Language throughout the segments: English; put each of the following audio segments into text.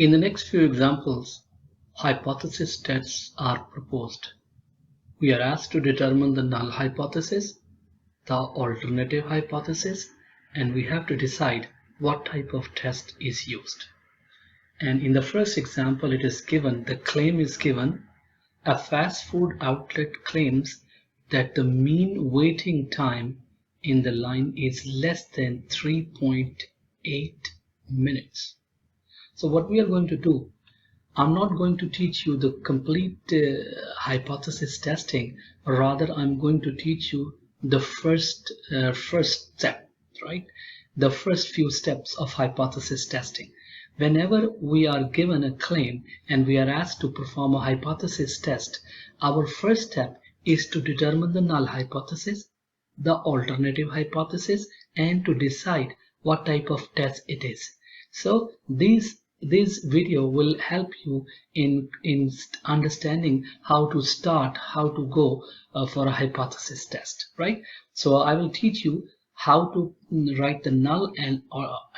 In the next few examples, hypothesis tests are proposed. We are asked to determine the null hypothesis, the alternative hypothesis, and we have to decide what type of test is used. And in the first example, it is given, the claim is given, a fast food outlet claims that the mean waiting time in the line is less than 3.8 minutes. So what we are going to do, I'm not going to teach you the complete hypothesis testing, rather I'm going to teach you the first step, right? The first few steps of hypothesis testing. Whenever we are given a claim and we are asked to perform a hypothesis test, our first step is to determine the null hypothesis, the alternative hypothesis, and to decide what type of test it is. So this video will help you in understanding how to start, how to go for a hypothesis test, right? So I will teach you how to write the null and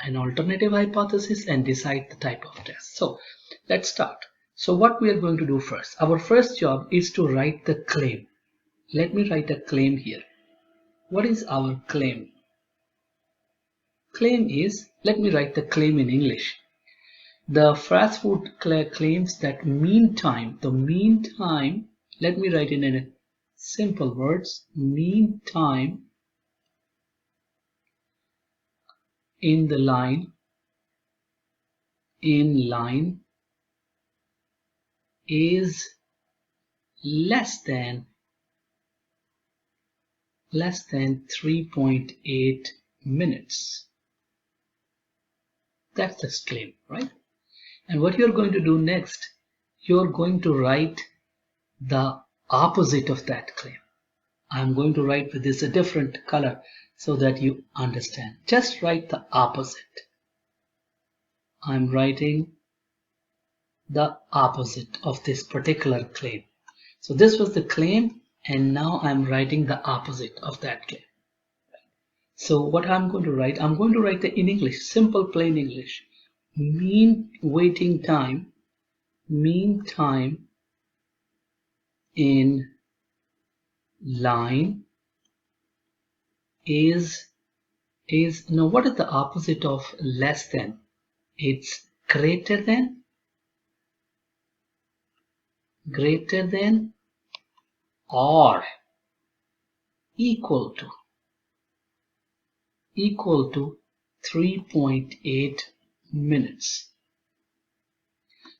an alternative hypothesis and decide the type of test. So let's start. So what we are going to do first, our first job is to write the claim. Let me write a claim here. What is our claim? Claim is, let me write the claim in English. The fast food claims that mean time, the mean time, let me write it in simple words, mean time in the line, is less than 3.8 minutes. That's the claim, right? And what you're going to do next, you're going to write the opposite of that claim. I'm going to write with this a different color so that you understand. Just write the opposite. I'm writing the opposite of this particular claim. So this was the claim, and now I'm writing the opposite of that claim. So what I'm going to write in English, simple plain English. Mean waiting time, mean time in line is now what is the opposite of less than? It's greater than or equal to 3.8 minutes.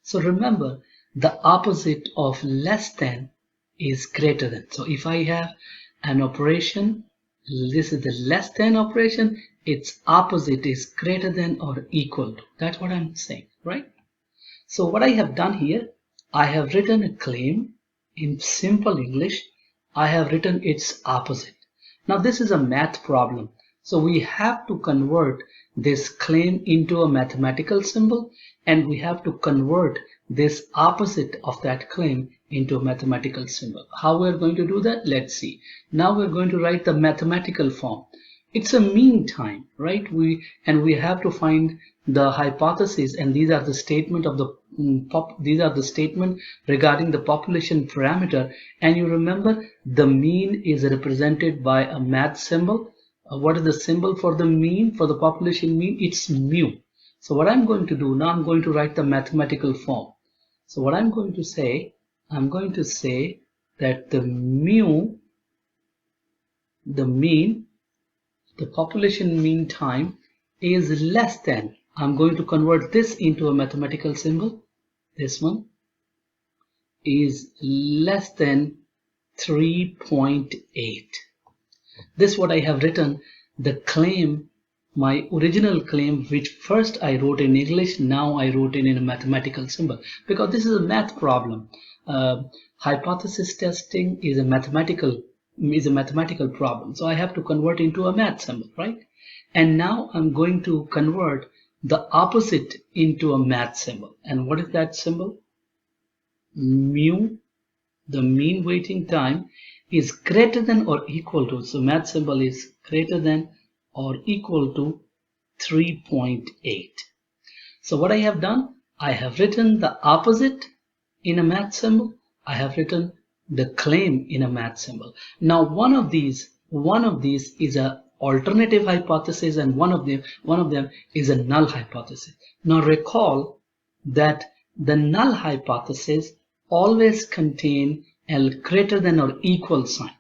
So remember, the opposite of less than is greater than. So if I have an operation, this is the less than operation, its opposite is greater than or equal to. That's what I'm saying, right? So what I have done here, I have written a claim in simple English. I have written its opposite. Now this is a math problem. So we have to convert this claim into a mathematical symbol, and we have to convert this opposite of that claim into a mathematical symbol. How we're going to do that? Let's see. Now we're going to write the mathematical form. It's a mean time, right? We have to find the hypothesis, and these are the statement of the statement regarding the population parameter. And you remember, the mean is represented by a math symbol. What is the symbol for the mean, for the population mean? It's mu. So what I'm going to do now, I'm going to write the mathematical form. So what I'm going to say that the mu, the mean, the population mean time is less than, I'm going to convert this into a mathematical symbol. This one is less than 3.8. This is what I have written, the claim, my original claim, which first I wrote in English, now I wrote in a mathematical symbol, because this is a math problem. Hypothesis testing is a mathematical problem. So I have to convert into a math symbol, right? And now I'm going to convert the opposite into a math symbol. And what is that symbol? Mu, the mean waiting time, is greater than or equal to, so math symbol is greater than or equal to 3.8. So what I have done, I have written the opposite in a math symbol. I have written the claim in a math symbol. Now one of these is a alternative hypothesis, and one of them is a null hypothesis. Now recall that the null hypothesis always contain a greater than or equal sign,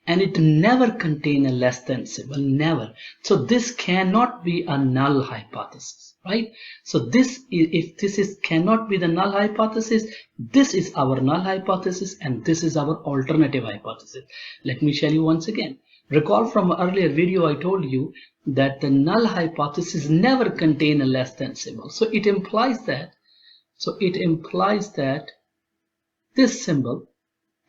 and it never contain a less than symbol, never. So this cannot be a null hypothesis, right? So if this cannot be the null hypothesis, this is our null hypothesis and this is our alternative hypothesis. Let me show you once again. Recall from an earlier video I told you that the null hypothesis never contain a less than symbol. So it implies that this symbol,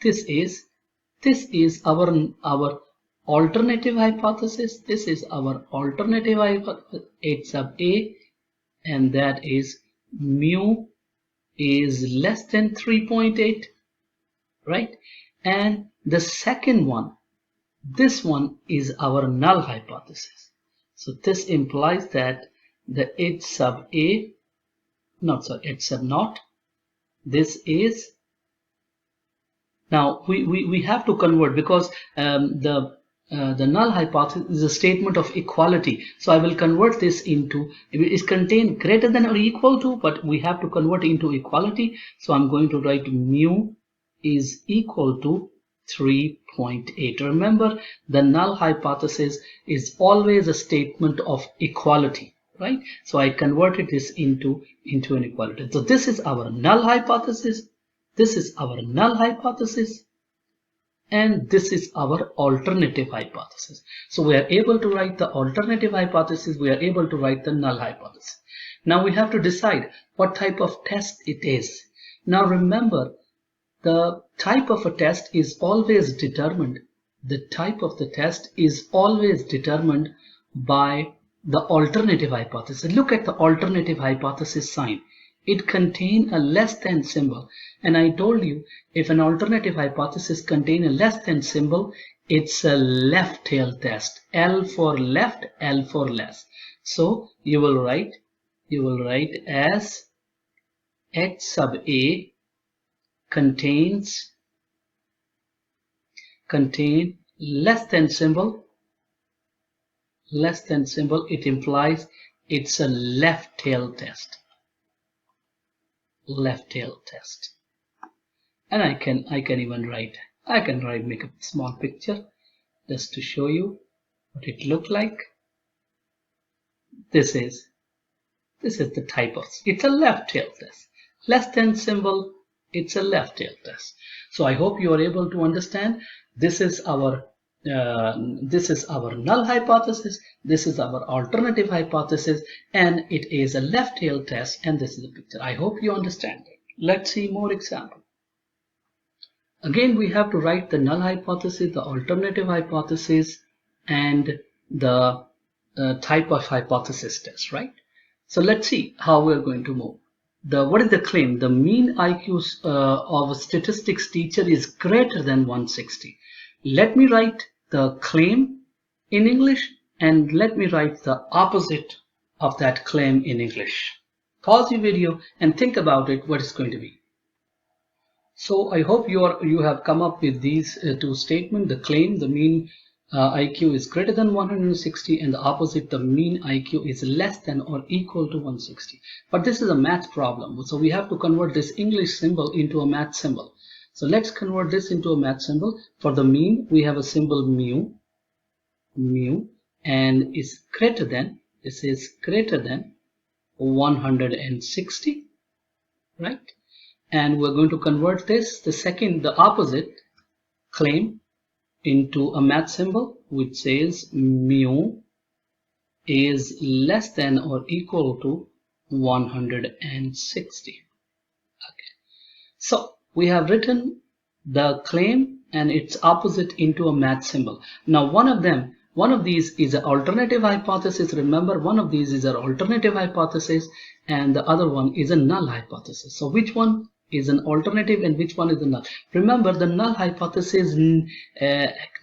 this is our alternative hypothesis. This is our alternative hypothesis, H sub A, and that is mu is less than 3.8, right? And the second one, this one is our null hypothesis. So this implies that the H sub A, H sub naught, this is, now we have to convert, because the null hypothesis is a statement of equality. So I will convert this into, it is contained greater than or equal to, but we have to convert into equality. So I'm going to write mu is equal to 3.8. Remember, the null hypothesis is always a statement of equality, right? So I converted this into an equality. So this is our null hypothesis. This is our null hypothesis, and this is our alternative hypothesis. So we are able to write the alternative hypothesis, we are able to write the null hypothesis. Now we have to decide what type of test it is. Now remember, the type of a test is always determined. The type of the test is always determined by the alternative hypothesis. Look at the alternative hypothesis sign. It contains a less than symbol, and I told you if an alternative hypothesis contains a less than symbol, it's a left tail test. L for left, L for less. So you will write as H sub A contain less than symbol. It implies it's a left tail test. And I can even make a small picture just to show you what it looked like. This is the type of, it's a left tail test. Less than symbol, it's a left tail test. So I hope you are able to understand. This is our null hypothesis, this is our alternative hypothesis, and it is a left tail test, and this is the picture. I hope you understand it. Let's see more example. Again, we have to write the null hypothesis, the alternative hypothesis, and the type of hypothesis test, right? So let's see how we're going to move. What is the claim? The mean IQ of a statistics teacher is greater than 160. Let me write the claim in English, and let me write the opposite of that claim in English. Pause your video and think about it, what it's going to be. So I hope you have come up with these two statements. The claim, the mean IQ is greater than 160, and the opposite, the mean IQ is less than or equal to 160. But this is a math problem, so we have to convert this English symbol into a math symbol. So let's convert this into a math symbol. For the mean, we have a symbol mu, and is greater than, this is greater than 160, right? And we're going to convert this, the opposite claim, into a math symbol which says mu is less than or equal to 160. Okay. So we have written the claim and its opposite into a math symbol. Now one of these is an alternative hypothesis. Remember, one of these is an alternative hypothesis and the other one is a null hypothesis. So which one is an alternative and which one is a null? Remember, the null hypothesis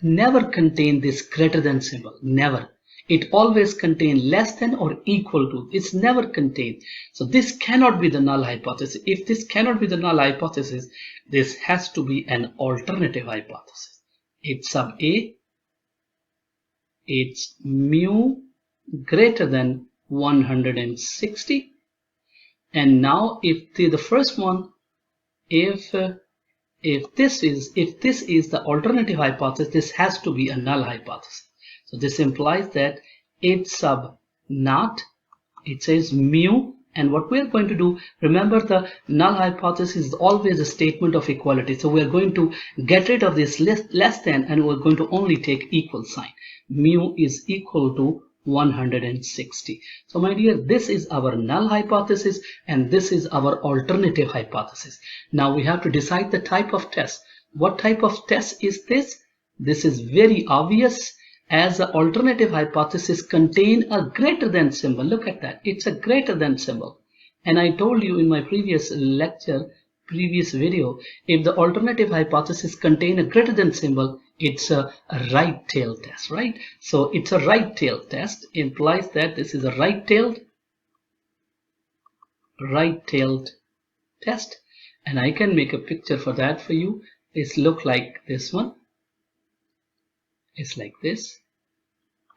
never contain this greater than symbol. Never. It always contains less than or equal to. It's never contained. So this cannot be the null hypothesis. If this cannot be the null hypothesis, this has to be an alternative hypothesis. It's sub A, it's mu greater than 160. And now if the first one, if this is the alternative hypothesis, this has to be a null hypothesis. So this implies that H sub naught, it says mu, and what we are going to do, remember the null hypothesis is always a statement of equality. So we are going to get rid of this less than, and we're going to only take equal sign. Mu is equal to 160. So my dear, this is our null hypothesis and this is our alternative hypothesis. Now we have to decide the type of test. What type of test is this? This is very obvious, as the alternative hypothesis contain a greater than symbol. Look at that, it's a greater than symbol. And I told you in my previous lecture, previous video, if the alternative hypothesis contain a greater than symbol, it's a right tail test, right? So it's a right tail test, implies that this is a right-tailed test. And I can make a picture for that for you. It's look like this one. It's like this.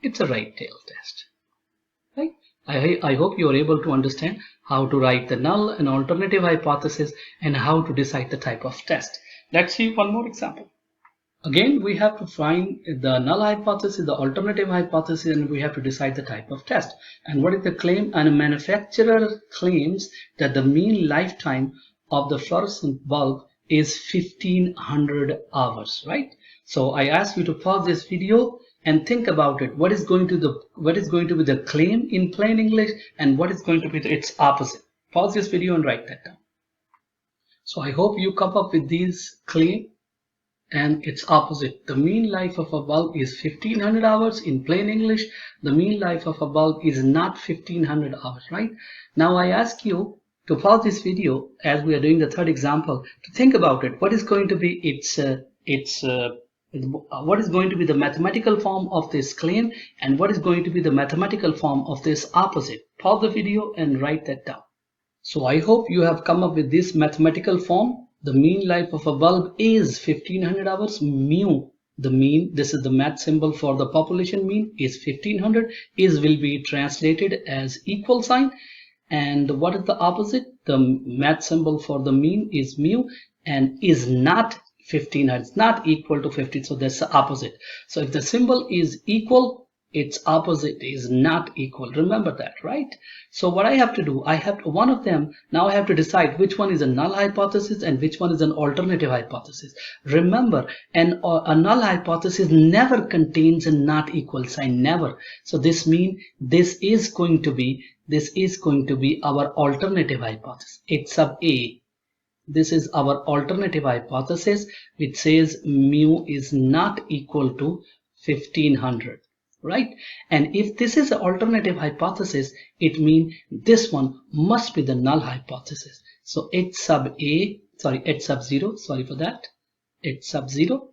It's a right tail test, right? I hope you are able to understand how to write the null and alternative hypothesis and how to decide the type of test. Let's see one more example. Again, we have to find the null hypothesis, the alternative hypothesis, and we have to decide the type of test. And what is the claim? And a manufacturer claims that the mean lifetime of the fluorescent bulb is 1500 hours, right? So I ask you to pause this video and think about it. What is going to be the claim in plain English, and what is going to be its opposite? Pause this video and write that down. So I hope you come up with these claim and its opposite. The mean life of a bulb is 1500 hours. In plain English, the mean life of a bulb is not 1500 hours, right? Now I ask you to pause this video as we are doing the third example to think about it. What is going to be what is going to be the mathematical form of this claim, and what is going to be the mathematical form of this opposite? Pause the video and write that down. So I hope you have come up with this mathematical form. The mean life of a bulb is 1500 hours. Mu, the mean, this is the math symbol for the population mean, is 1500. Is will be translated as equal sign. And what is the opposite? The math symbol for the mean is mu, and is not 1500. It's not equal to 15. So that's the opposite. So if the symbol is equal, its opposite is not equal. Remember that, right? So what I have to do, I have to, one of them, now I have to decide which one is a null hypothesis and which one is an alternative hypothesis. Remember, a null hypothesis never contains a not equal sign, never. So this means this is going to be our alternative hypothesis. It's sub A. This is our alternative hypothesis, which says mu is not equal to 1500. Right? And if this is an alternative hypothesis, it means this one must be the null hypothesis. So H sub 0, sorry for that, H sub 0.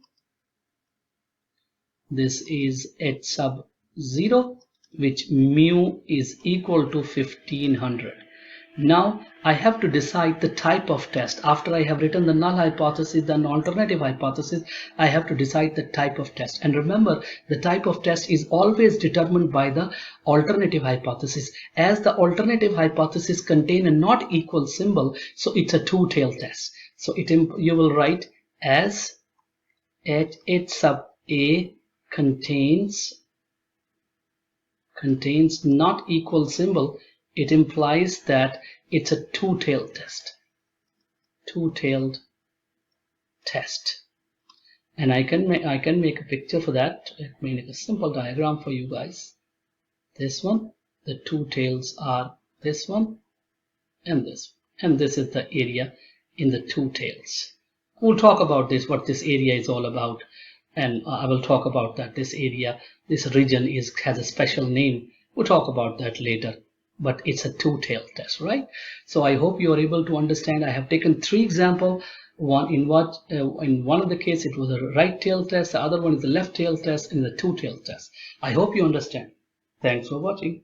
This is H sub 0, which mu is equal to 1500. Now I have to decide the type of test. After I have written the null hypothesis, the alternative hypothesis, I have to decide the type of test. And remember, the type of test is always determined by the alternative hypothesis. As the alternative hypothesis contain a not equal symbol, so it's a two-tailed test. So you will write as H sub A contains not equal symbol. It implies that it's a two-tailed test. Two-tailed test. And I can make a picture for that. Let me make a simple diagram for you guys. This one, the two tails are this one and this one. And this is the area in the two tails. We'll talk about this, what this area is all about. And I will talk about that. This area, this region has a special name. We'll talk about that later. But it's a two-tailed test, right? So I hope you are able to understand. I have taken three examples. In one of the case it was a right tail test, the other one is the left tail test, and the two-tailed test. I hope you understand. Thanks for watching.